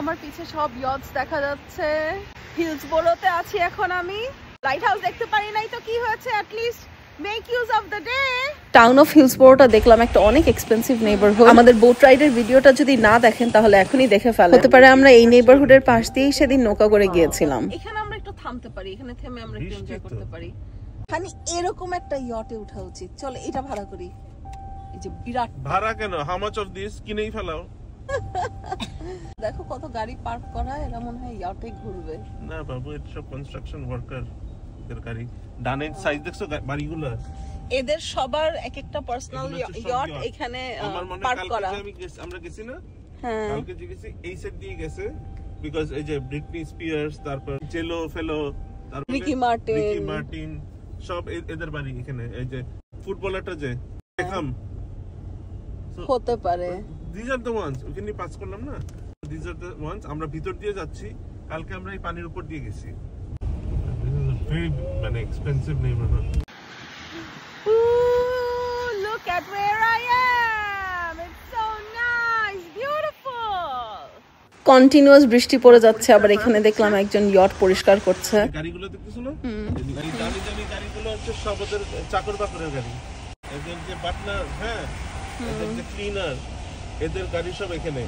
আমার পিছে সব ইয়টস দেখা যাচ্ছে। হিলসবোরোতে আছি এখন আমি। লাইট হাউস দেখতে পারি নাই তো কি হয়েছে, at least make use of the day. Town of হিলসবোরোটা দেখলাম একটা অনেক এক্সপেন্সিভ নেইবারহুড। আমাদের বোট রাইডের ভিডিওটা যদি না দেখেন তাহলে এখনই দেখে ফেলেন। হতে পারে আমরা এই নেইবারহুডের পাশ দিয়েই সেদিন নৌকা করে গিয়েছিলাম। এখানে আমরা একটু থামতে পারি, এখানে থেমে আমরা একটু এনজয় করতে পারি। মানে এরকম একটা ইয়টে ওঠা উচিত। চলো এটা ভাড়া করি। এই যে বিরাট ভাড়া কেন, হাউ মাচ অফ দিস কিনেই ফেলাও। দেখো কত গাড়ি পার্ক করা, এরা মনে হয় ইয়টে ঘুরবে। না বাবু, এটা সব কনস্ট্রাকশন ওয়ার্কার এর গাড়ি। ডানের সাইজ দেখছো বাড়িগুলো, এদের সবার এক একটা পার্সোনাল ইয়ট এখানে পার্ক করা। আমরা গেছি না, হ্যাঁ কালকে যে গেছি এই সাইড দিয়ে গেছে, বিকজ এই যে ব্রিটনি স্পিয়ার্স, তারপর জেলো ফেলো, তারপর রিকি মার্টিন সব এদের বাড়ি এখানে। এই যে ফুটবলারটা যে বেকহাম হতে পারে। These are the ones ওখানে পাস করলাম না, these are the ones। আমরা ভিতর দিয়ে যাচ্ছি, কালকে আমরা এই পানির উপর দিয়ে গেছি। This is a very মানে expensive neighborhood. Ooh, look at where I am. It's so nice, beautiful. Continuous বৃষ্টি পড়ে যাচ্ছে, আবার এখানে দেখলাম একজন ইয়ট পরিষ্কার করছে। গাড়িগুলো দেখতেছো না, এই দামি দামি গাড়িগুলো হচ্ছে সব ওদের চাকর বাকরের গাড়ি। এদের যে বাটলার, হ্যাঁ, এদের যে ক্লিনার, এদের গাড়ি সব এখানে।